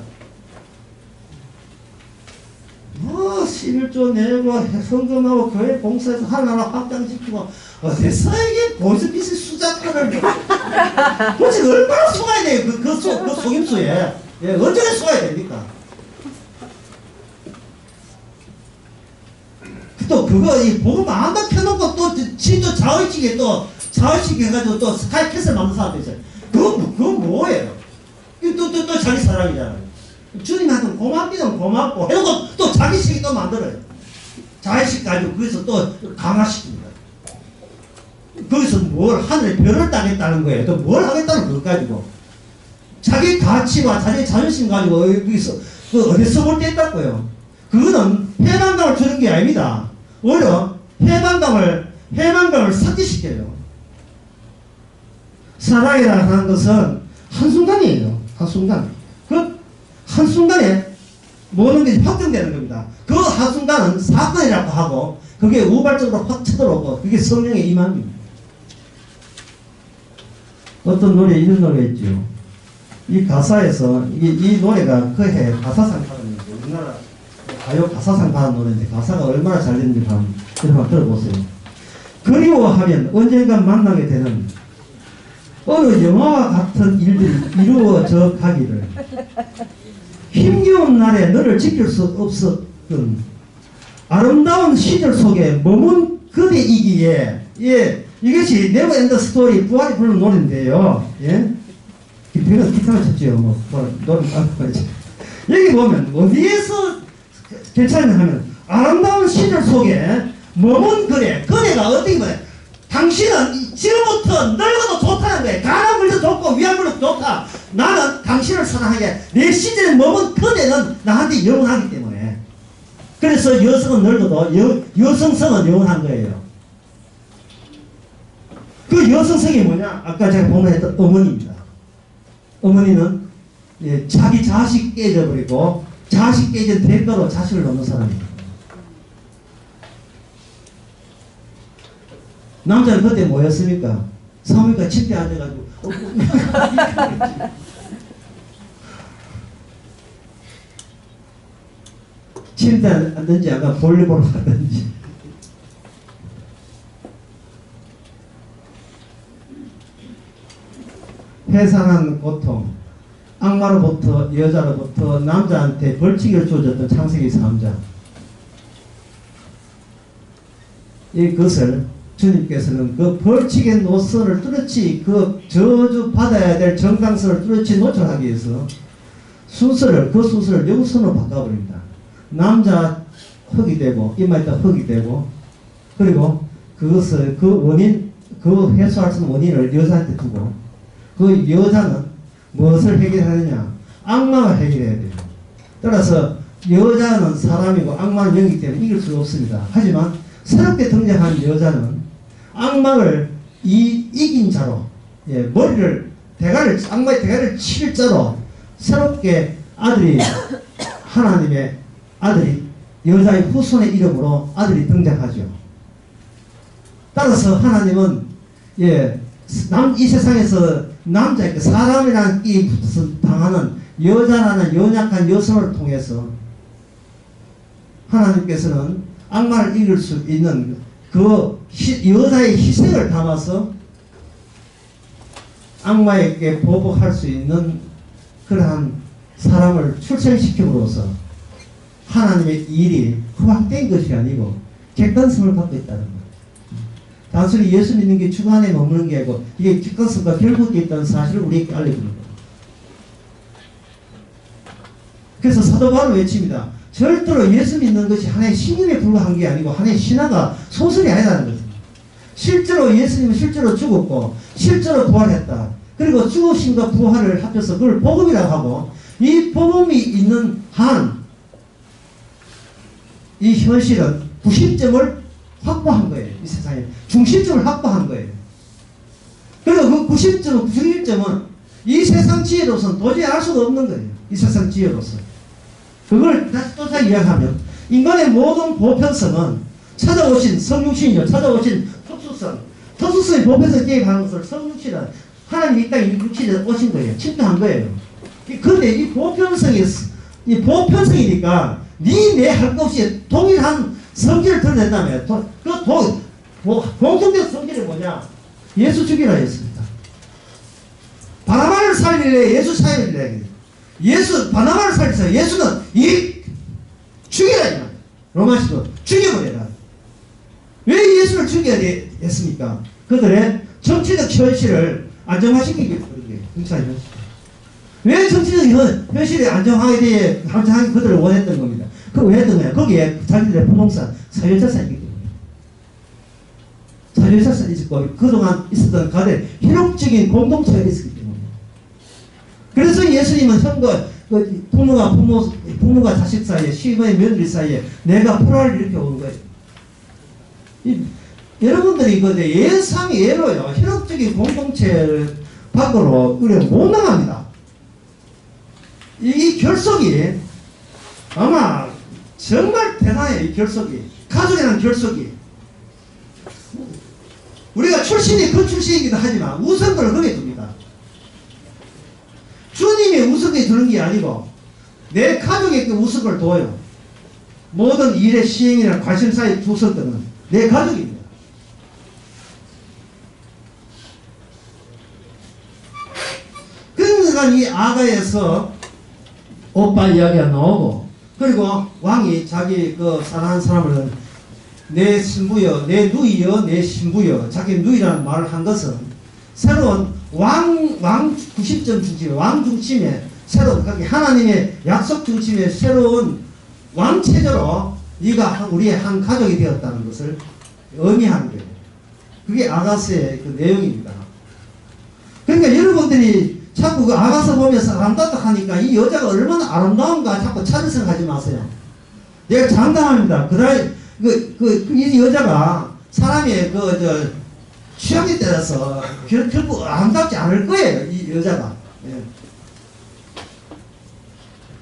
11조 내고 성금하고 교회 봉사해서 하나하나 확장시키고 어디서 이게 보이스피스 수작권을 도대체 얼마나 속아야 돼요 그 속임수에. 언제 속아야 됩니까? 또 그거 이 복음 안다 켜놓고 또 진짜 자의식에 또 자의식 해가지고 또 스카이캐슬 만든 사람도 있어요. 그건 뭐예요? 또 자기 사랑이잖아요. 주님한테 고맙기는 고맙고 해놓고 또 자기식이 또 만들어요. 자의식 가지고 거기서 또 강화시킵니다. 거기서 뭘 하늘에 별을 따겠다는 거예요. 또 뭘 하겠다는 것 가지고 자기 가치와 자기 자존심 가지고 여기서 어디서 볼 때 있다고요. 그거는 해방감을 주는 게 아닙니다. 오히려 해방감을 삭제시켜요. 사랑이라 하는 것은 한순간이에요. 한순간. 그 한순간에 모든 것이 확정되는 겁니다. 그 한순간은 사건이라고 하고 그게 우발적으로 확 쳐들어오고 그게 성령의 임함입니다. 어떤 노래 이런 노래 있죠. 이 가사에서 이 노래가 그 해 가사상 받은 거죠. 우리나라 가요 가사상 받은 노래인데 가사가 얼마나 잘 됐는지 한번 들어보세요. 그리워하면 언젠가 만나게 되는 어느 영화와 같은 일들이 이루어져 가기를 힘겨운 날에 너를 지킬 수 없었던 아름다운 시절 속에 머문 그대이기에 예 이것이 네버 엔드 스토리 부활이 부르는 노래인데요. 예? 기타가 쳤지요. 노래 여기 보면 어디에서 괜찮냐 하면 아름다운 시절 속에 머문 그대가 어떻게 보면 당신은 지금부터 늙어도 좋다는 거예요. 가난 물도 좋고 위안 물도 좋다. 나는 당신을 사랑하게 내 시절에 머문 그대는 나한테 영원하기 때문에 그래서 여성은 늙어도 여성성은 영원한 거예요. 그 여성성이 뭐냐? 아까 제가 보면했던 어머니입니다. 어머니는 예, 자기 자식 깨져버리고 자식 깨진 대가로 자식을 놓는 사람입니다. 남자는 그때 뭐였습니까? 사모니까 침대 앉아가지고 침대 앉든지 아까 볼일 보러 가든지 회상한 고통 악마로부터 여자로부터 남자한테 벌칙을 주어졌던 창세기 3장 이것을 주님께서는 그 벌칙의 노선을 뚜렷이 그 저주 받아야 될 정당성을 뚜렷이 노출하기 위해서 그 순서를 여우선으로 바꿔버립니다. 남자 흙이 되고 이마에다 흙이 되고 그리고 그것을 그 원인 그 해소할 수 있는 원인을 여자한테 두고 그 여자는 무엇을 해결하느냐 악마가 해결해야 돼요. 따라서 여자는 사람이고 악마는 영이기 때문에 이길 수가 없습니다. 하지만 새롭게 등장한 여자는 악마를 이긴 자로 예, 악마의 대가를 칠 자로 새롭게 하나님의 아들이 여자의 후손의 이름으로 아들이 등장하죠. 따라서 하나님은 예, 이 세상에서 남자에게 사람이라는 끼 당하는 여자라는 연약한 여성을 통해서 하나님께서는 악마를 이길 수 있는 그 여자의 희생을 담아서 악마에게 보복할 수 있는 그러한 사람을 출생시킴으로써 하나님의 일이 허락된 것이 아니고 객관성을 갖고 있다는 거예요. 단순히 예수 믿는 게 주관에 머무는 게 아니고 이게 객관성과 결국에 있다는 사실을 우리에게 알려주는 거예요. 그래서 사도 바울은 외칩니다. 절대로 예수 믿는 것이 하나의 신념에 불과한 게 아니고 하나의 신화가 소설이 아니라는 것입니다. 실제로 예수님은 실제로 죽었고 실제로 부활했다. 그리고 죽으심과 부활을 합쳐서 그걸 복음이라고 하고 이 복음이 있는 한 이 현실은 구심점을 확보한 거예요. 이 세상에 중심점을 확보한 거예요. 그리고 그 구심점, 중심점은 이 세상 지혜로서는 도저히 알 수가 없는 거예요. 이 세상 지혜로서. 그걸 다시 또 이야기하면 인간의 모든 보편성은 찾아오신 성육신이요. 찾아오신 특수성이 보편성에 개입하는 것을 성육신이라 하나님이 이 땅에 육신에 오신 거예요. 침투한 거예요. 그런데 이 보편성이니까 네 할 것 없이 동일한 성질을 드러낸다며. 공통된 성질이 뭐냐? 예수 죽이라 했습니다. 바나바를 살릴래? 예수 살릴래? 바나바를 살려서 예수는 죽이라. 로마시도 죽여버려라. 왜 예수를 죽여야 했습니까? 그들의 정치적 현실을 안정화시키기 위해서. 왜 정치적 현실이 안정하게 그들을 원했던 겁니다. 왜 했던 거야? 거기에 자기들의 부동산, 사유자산이 있기 때문에. 사유자산이 있었고, 그동안 있었던 가대 희록적인 공동체가 있었기 때문에. 그래서 예수님은 부모가 자식 사이에, 시부의 며느리 사이에 내가 불화를 일으켜 온 거예요. 여러분들이 예상이 예로요. 희록적인 공동체를 밖으로 못 나갑니다. 이 결속이 아마 정말 대단해요. 이 결속이. 가족이라는 결속이. 우리가 출신이 그 출신이기도 하지만 우선권을 거기에 둡니다. 주님이 우선권에 두는 게 아니고 내 가족에게 우선권을 둬요. 모든 일의 시행이나 관심사의 우선권은 내 가족입니다. 그러니까 이 아가에서 오빠 이야기가 나오고, 그리고 왕이 자기 그 사랑하는 사람을 내 신부여, 내 누이여, 내 신부여, 자기 누이라는 말을 한 것은 새로운 왕 90점 중심에, 왕 중심에, 새로운, 하나님의 약속 중심에 새로운 왕체제로 네가 우리의 한 가족이 되었다는 것을 의미하는 거예요. 그게 아가스의 그 내용입니다. 그러니까 여러분들이 자꾸 그 아가서 보면서 아름답다 하니까 이 여자가 얼마나 아름다운가 자꾸 차별성하지 마세요. 내가 장담합니다. 이 여자가 사람의 취향에 따라서 결국 아름답지 않을 거예요. 이 여자가. 예.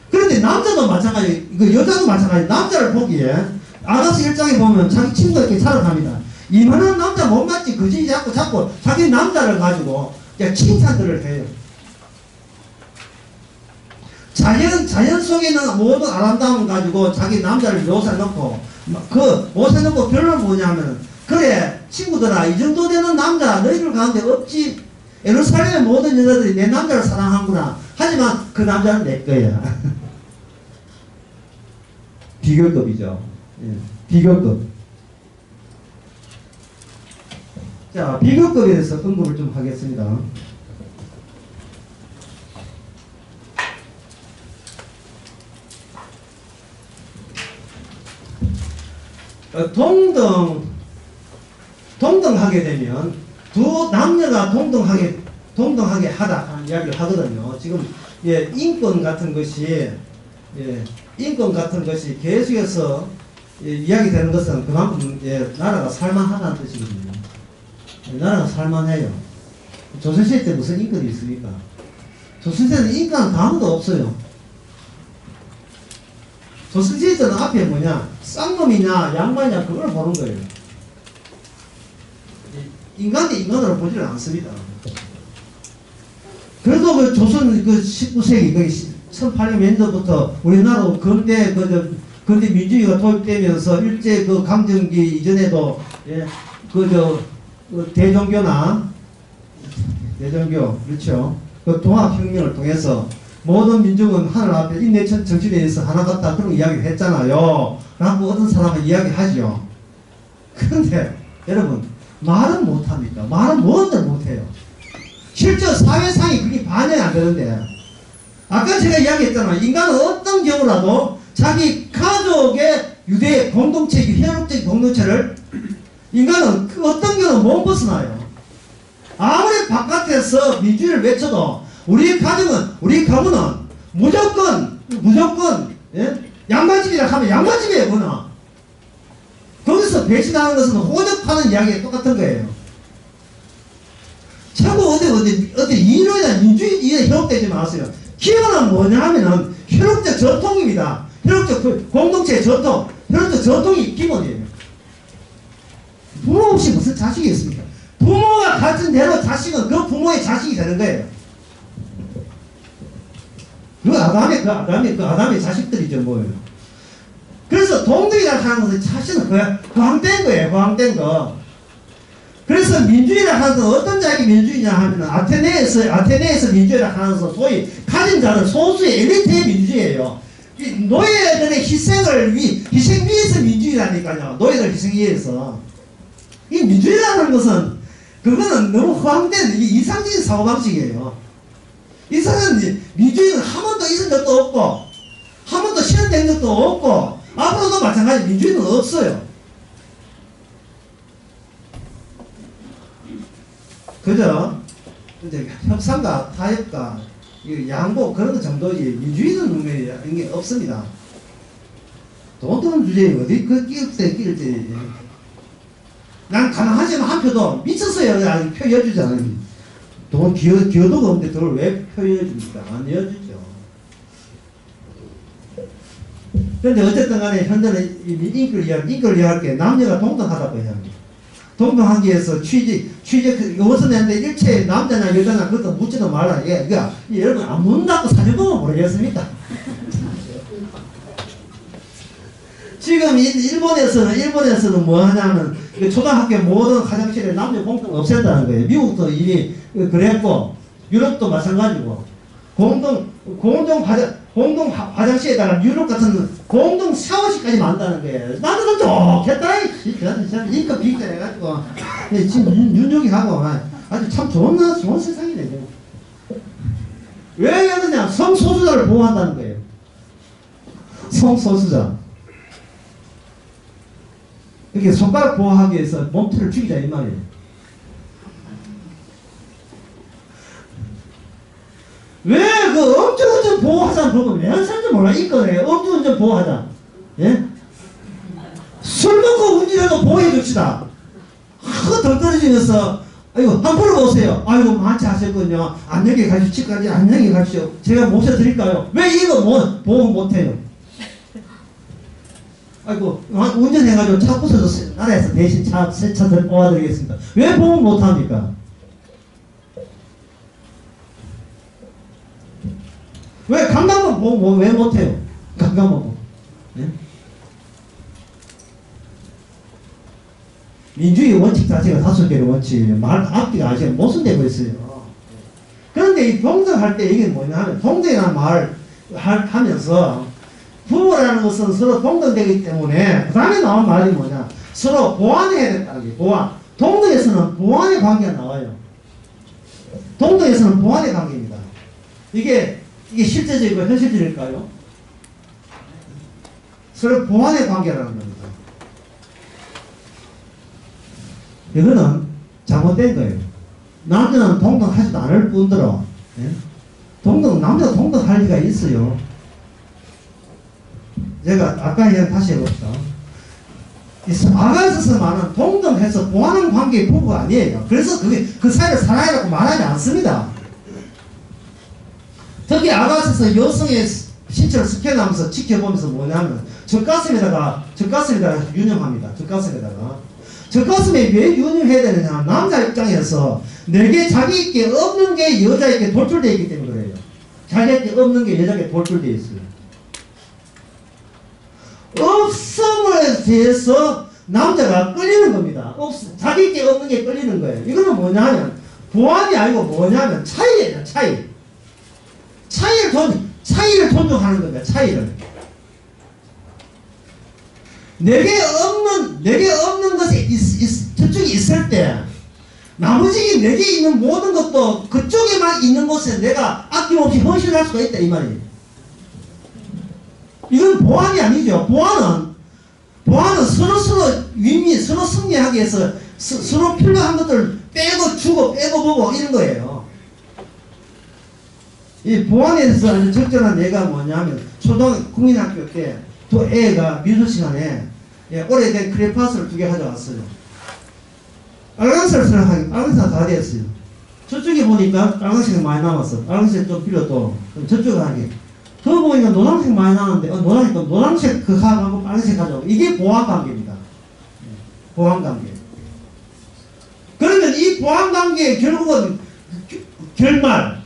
그런데 남자도 마찬가지, 여자도 마찬가지. 남자를 보기에 아가서 1장에 보면 자기 친구들끼리 살아갑니다. 이만한 남자 못 맞지 그지 자꾸 자기 남자를 가지고 칭찬들을 해요. 자연 속에는 모든 아름다움을 가지고 자기 남자를 묘사해놓고, 그 묘사해놓고 결론은 뭐냐면, 그래, 친구들아, 이 정도 되는 남자 너희들 가운데 없지. 예루살렘의 모든 여자들이 내 남자를 사랑하구나. 하지만 그 남자는 내 거야. 비교급이죠. 예, 비교급. 자, 비교급에 대해서 언급을 좀 하겠습니다. 동등하게 되면 두 남녀가 동등하게 하다 하는 이야기를 하거든요. 지금 인권 같은 것이 계속해서 이야기되는 것은 그만큼 나라가 살만하다는 뜻이거든요. 나라가 살만해요. 조선시대 때 무슨 인권이 있습니까? 조선시대는 인권은 아무도 없어요. 조선시대 때는 앞에 뭐냐, 쌍놈이냐 양반이냐 그걸 보는 거예요. 인간이 인간으로 보지를 않습니다. 그래도 그 조선 19세기 1800년부터 우리나라 근대 민주주의가 도입되면서 일제 강점기 이전에도 대종교 그렇죠. 동학혁명을 통해서 모든 민족은 하늘 앞에 인내천 정신에 의해서 하나 같다 그런 이야기를 했잖아요. 라고 어떤 사람은 이야기하죠. 그런데 여러분 말은 못합니까? 말은 뭔들 못해요. 실제 사회상이 그게 반영이 안 되는데, 아까 제가 이야기했잖아요. 인간은 어떤 경우라도 자기 가족의 유대 공동체, 혈육적 공동체를 인간은 어떤 경우는 못 벗어나요. 아무리 바깥에서 민주주의를 외쳐도 우리 가문은 무조건 양반집이라 하면 양반집이에요. 뭐나 거기서 배신하는 것은 호적하는 이야기가 똑같은 거예요. 자꾸 어디 이론이나 민주주의에 현혹되지 마세요. 기본은 뭐냐 하면은 혈육적 전통입니다. 혈육적 공동체의 전통, 혈육적 전통이 기본이에요. 부모 없이 무슨 자식이 있습니까? 부모가 가진 대로 자식은 그 부모의 자식이 되는 거예요. 그 아담의 자식들이죠, 뭐예요. 그래서 동등이라 하는 것은 사실은 허황된 거예요, 허황된 거. 그래서 민주주의라 하는 것은 어떤 자기 민주주의냐 하면 아테네에서 민주주의라 하는 것은 소위 가진 자는 소수의 엘리트의 민주주의예요. 노예들의 희생 위해서 민주주의라니까요. 노예들 희생 위해서. 이 민주주의라는 것은 그거는 너무 허황된 이상적인 사고방식이에요. 이상은 민주주의는 한 번도 있은 적도 없고 한 번도 실현된 적도 없고 앞으로도 마찬가지 민주주의는 없어요. 그죠? 이제 협상과 타협과 양보 그런 정도지 민주주의는 이게 없습니다. 돈 드는 주제에 어디 끼일지 난 가능하지만 한 표도 미쳤어요. 표 여주지 않으니 돈 기여도가 없는데 돈을 왜 표현해줍니까? 안 이어주죠. 그런데 어쨌든 간에 현재는 인권을 이야기할 게 남녀가 동등하다고 해야 합니다. 동등하기위해서 요것은 했는데 일체 남자나 여자나 그것도 묻지도 말라. 여러분 안 묻는다고 사진 보면 모르겠습니까? 지금 일본에서는 뭐 하냐면 초등학교 모든 화장실에 남녀 공통 없앤다는 거예요. 미국도 이미 그랬고 유럽도 마찬가지고 공동 화장실에다가 유럽 같은 공동 샤워실까지 만드는 거예요. 나도 좋겠다. 인급 비교해가지고 지금 윤종이 하고 아주 참 좋은 세상이네. 왜 그러냐? 성소수자를 보호한다는 거예요. 성소수자. 이렇게 손가락 보호하기 위해서 몸틀을 죽이자 이 말이에요. 왜 그 음주운전 보호하자는 법은 왜 안 쓰는지 몰라. 이거네. 음주운전 보호하자. 예? 술 먹고 운전해도 보호해 줍시다. 하고 덜 떨어지면서 아이고 한번 물어보세요. 아이고 많지 하셨군요. 안녕히 가시오. 집까지 안녕히 가시오. 제가 모셔드릴까요? 왜 이거 보호 못해요? 아이고 운전해가지고 차 부숴서 나라에서 대신 새 차들 뽑아드리겠습니다. 왜 보호 못합니까? 왜 강간범 보호 왜 못해요? 강간범. 예? 민주주의 원칙 자체가 5개의 원칙, 말 앞뒤가 아직 모순되고 있어요. 그런데 이 동등할 때 이게 뭐냐 하면, 동등이라는 말을 하면서, 부모라는 것은 서로 동등되기 때문에, 그 다음에 나온 말이 뭐냐, 서로 보완해야 된다는 게, 보완. 동등에서는 보완의 관계가 나와요. 동등에서는 보완의 관계입니다. 이게 실제적이고 현실적일까요? 서로 보완의 관계라는 겁니다. 이거는 잘못된 거예요. 남자는 동등하지도 않을 뿐더러, 예? 남자가 동등할 리가 있어요. 제가 아까 이야기 다시 해봅시다. 아가에서 말은 동등해서 보완하는 관계의 부부가 아니에요. 그래서 그 사이를 사랑이라고 말하지 않습니다. 특히 아가에서 여성의 신체를 스캔하면서 지켜보면서 뭐냐면 젖가슴에다가 유념합니다. 젖가슴에 왜 유념해야 되느냐? 남자 입장에서 내게 자기에게 없는 게 여자에게 돌출되어 있기 때문에 그래요. 자기에게 없는 게 여자에게 돌출되어 있어요. 없음에 대해서 남자가 끌리는 겁니다. 자기에게 없는 게 끌리는 거예요. 이거는 뭐냐면 보완이 아니고 뭐냐면 차이예요. 차이를 존중하는 겁니다. 차이를. 내게 없는 것이 저쪽에 있을 때 나머지 내게 있는 모든 것도 그쪽에만 있는 곳에 내가 아낌없이 헌신할 수가 있다 이 말이에요. 이건 보완이 아니죠. 보완은 서로 윈윈, 서로 승리하기 위해서 서로 필요한 것들 빼고 주고 빼고 보고 이런 거예요. 이 보완에 대해서 적절한 예가 뭐냐면 국민학교 때 또 애가 미술 시간에 오래된 크레파스를 2개 가져왔어요. 빨간색을 생각하기 빨간색 다 됐어요. 저쪽에 보니까 빨간색이 많이 남았어. 빨간색 좀 필요도 저쪽에 하기. 더 보니까 노란색 많이 나왔는데 노란색 그 하고 빨간색 가져오고 이게 보완 관계입니다. 보완 관계. 그러면 이 보완 관계의 결국은 결말.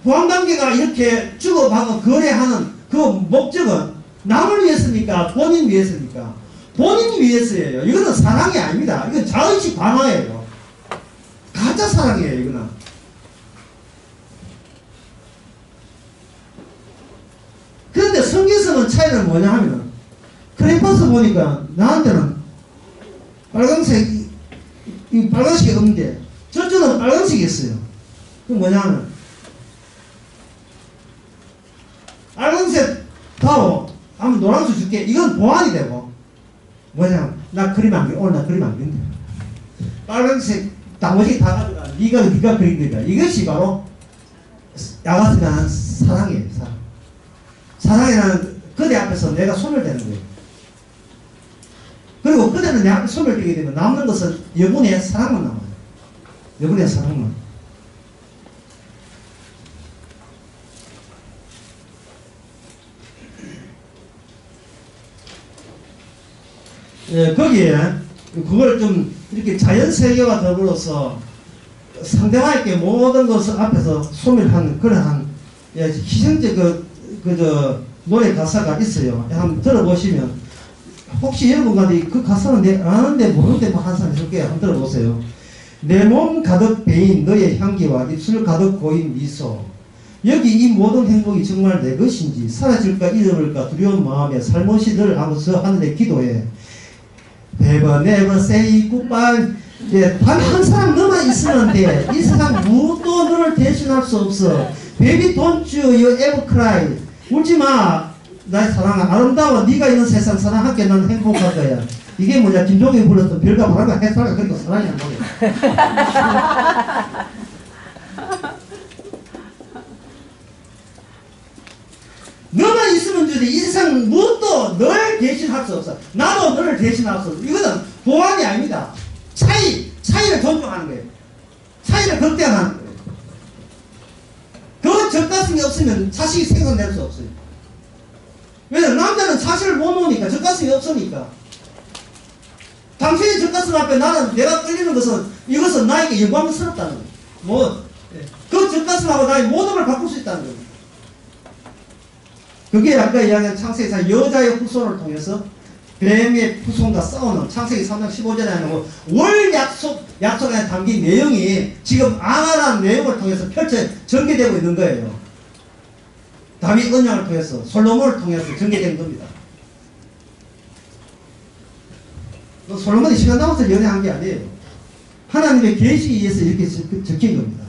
보완 관계가 이렇게 주고받고 거래하는 그 목적은 남을 위해서입니까? 본인 위해서입니까? 본인 위해서예요. 이거는 사랑이 아닙니다. 이건 자의식 반화예요. 가짜 사랑이에요. 이거는. 그런데 성경에서는 차이는 뭐냐 하면 크레파스 보니까 나한테는 빨간색이 없는데 저쪽은 빨간색이 있어요. 그건 뭐냐 하면 빨간색 다오 한번 노란색 줄게. 이건 보완이 되고 뭐냐 나 그림 안 그려. 오늘 나 그림 안 그린다. 빨간색 나머지 다 가져가. 네가 그린 거다. 이것이 바로 야가스가 사랑이에요. 사랑이라는 그대 앞에서 내가 손을 대는 거예요. 그리고 그대는 내 앞에 손을 대게 되면 남는 것은 여분의 사랑만 남아요. 여분의 사랑만. 거기에 그걸 좀 이렇게 자연 세계와 더불어서 상대방에게 모든 것을 앞에서 소멸하는 그러한 희생적 저 노래 가사가 있어요. 한번 들어보시면 혹시 여러분과도 그 가사는 아는데 모르는데 뭐 한 사람 해줄게요. 한번 들어보세요. 내 몸 가득 배인 너의 향기와 입술 가득 고인 미소. 여기 이 모든 행복이 정말 내 것인지 사라질까 잃어버릴까 두려운 마음에 살못이 늘 하면서 하늘에 기도해. Never never say goodbye. 단 한 사람 너만 있으면 돼. 이 세상 누구도 너를 대신할 수 없어. Baby don't you ever cry. 울지 마. 나의 사랑아 아름다워. 네가 있는 세상 사랑할게. 난 행복할 거야. 이게 뭐냐 김종국이 불렀던 별과 바람과 해탈과 그리고 사랑이 안 보여. 너만 있으면 되지. 이 세상 무엇도 널 대신할 수 없어. 나도 너를 대신할 수 없어. 이거는 보완이 아닙니다. 차이를 존중하는 거예요. 차이를 극대화하는 거예요. 그 젖가슴이 없으면 자식이 생각낼 수 없어요. 왜냐면 남자는 자식을 못 놓으니까 젖가슴이 없으니까. 당신의 젖가슴 앞에 나는 내가 끌리는 것은 이것은 나에게 영광스럽다는 거예요. 그 젖가슴하고 나의 모든 걸 바꿀 수 있다는 거예요. 그게 아까 이야기한 창세기상 여자의 후손을 통해서 뱀의 후손과 싸우는 창세기 3장 15절에 하는 월 약속에 담긴 내용이 지금 암하라는 내용을 통해서 전개되고 있는 거예요. 다윗 언약을 통해서 솔로몬을 통해서 전개된 겁니다. 솔로몬이 시간 남아서 연애한 게 아니에요. 하나님의 계시에 의해서 이렇게 적힌 겁니다.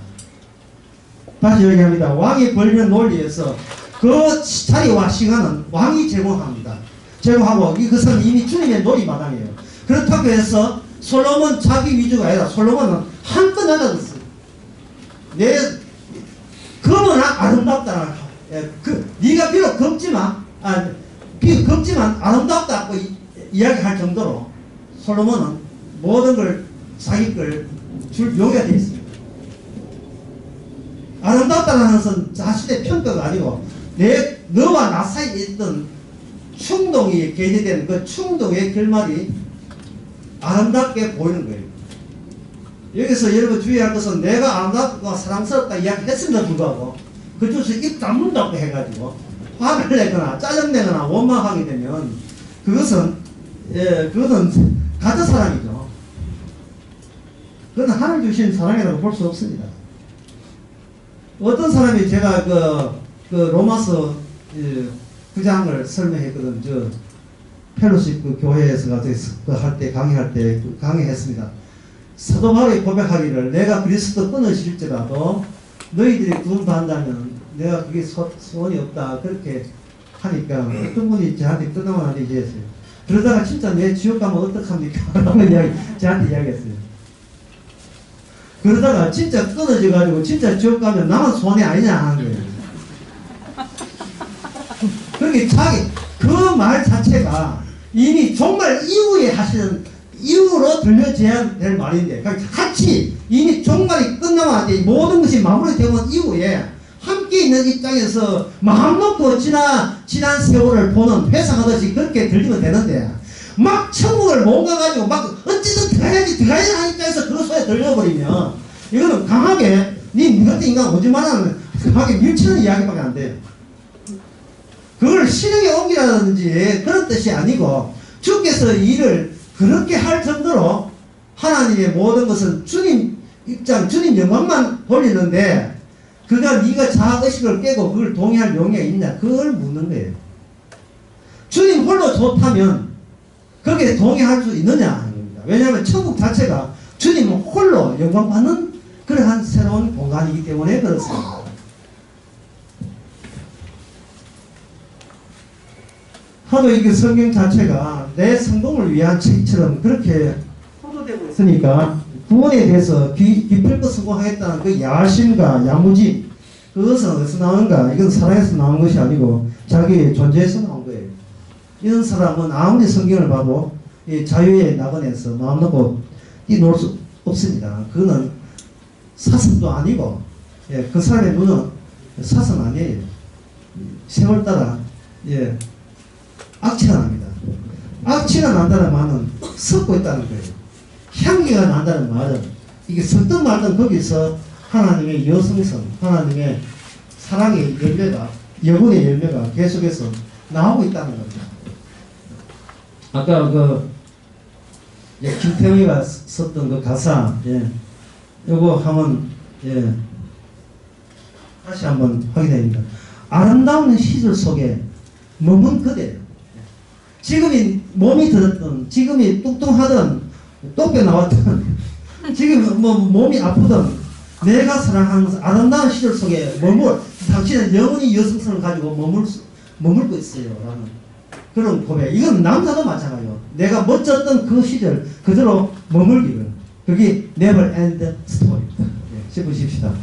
다시 얘기합니다. 왕이 벌리는 논리에서 그 자리와 시간은 왕이 제공합니다. 제공하고 이것은 이미 주님의 놀이마당이에요. 그렇다고 해서 솔로몬 자기 위주가 아니라 솔로몬은 한껏 낮아졌어요. 그거는 아름답다. 네가 비록 걷지만 아름답다고 이야기할 정도로 솔로몬은 모든 걸 자기 걸 줄 용의가 되어 있습니다. 아름답다는 것은 자신의 평가가 아니고 너와 나 사이에 있던 충동이 계기된 그 충동의 결말이 아름답게 보이는 거예요. 여기서 여러분 주의할 것은 내가 아름답고 사랑스럽다 이야기했음에도 불구하고 그쪽에서 입 다문다고 해가지고 화를 내거나 짜증내거나 원망하게 되면 그것은 가짜 사랑이죠. 그건 하늘 주신 사랑이라고 볼 수 없습니다. 어떤 사람이 제가 그 로마서 9장을 설명했거든. 펠로십 교회에서 할 때 강의할 때 강의했습니다. 사도 바울이 고백하기를 내가 그리스도 끊어질지라도 너희들이 구원받는다면 내가 그게 소원이 없다 그렇게 하니까 어떤 분이 저한테 끝나고 얘기했어요. 그러다가 진짜 내 지옥 가면 어떡합니까? 라는 저한테 이야기했어요. 그러다가 진짜 끊어져가지고 진짜 지옥 가면 나만 소원이 아니냐 하는 거예요. 그렇게 그 말 자체가 이미 정말 이후에 하시는 이후로 들려져야 될 말인데 같이 이미 종말이 끝나면 모든 것이 마무리되고 이후에 함께 있는 입장에서 마음 놓고 지난 세월을 보는 회상하듯이 그렇게 들리면 되는데 막 천국을 못 가가지고 막 어찌든 들어가야지 하는 입장에서 그 소리에 들려버리면 이거는 강하게 니 같은 인간 오지마는 강하게 밀치는 이야기밖에 안 돼요. 그걸 실행에 옮기라든지 그런 뜻이 아니고 주께서 일을 그렇게 할 정도로 하나님의 모든 것은 주님 입장, 주님 영광만 돌리는데 그가 네가 자아의식을 깨고 그걸 동의할 용의가 있냐 그걸 묻는 거예요. 주님 홀로 좋다면 거기에 동의할 수 있느냐 하는 겁니다. 왜냐하면 천국 자체가 주님 홀로 영광받는 그러한 새로운 공간이기 때문에 그렇습니다. 하도 이게 성경 자체가 내 성공을 위한 책처럼 그렇게 포도되고 있으니까 구원에 대해서 기필코 성공하겠다는 그 야심과 야무짐 그것은 어디서 나오는가? 이건 사랑에서 나온 것이 아니고 자기의 존재에서 나온 거예요. 이런 사람은 아무리 성경을 봐도 이 자유의 낙원에서 마음 놓고 뛰놀 수 없습니다. 그거는 사슴도 아니고 그 사람의 눈은 사슴 아니에요. 세월 따라 악취가 납니다. 악취가 난다는 말은 섞고 있다는 거예요. 향기가 난다는 말은 이게 섞든 말든 거기서 하나님의 여성성, 하나님의 사랑의 열매가, 영혼의 열매가 계속해서 나오고 있다는 거죠. 아까 김태형이가 썼던 그 가사, 요거 한번, 다시 한번 확인해야 아름다운 시절 속에 머문 그대요. 지금이 몸이 들었던, 지금이 뚱뚱하던, 똥배 나왔던, 지금 뭐 몸이 아프던, 내가 사랑하는 아름다운 시절 속에 당신은 영원히 여성성을 가지고 머물고 있어요. 라는 그런 고백. 이건 남자도 마찬가지요. 내가 멋졌던 그 시절 그대로 머물기를. 그게 never end story입니다. 짚으십시다.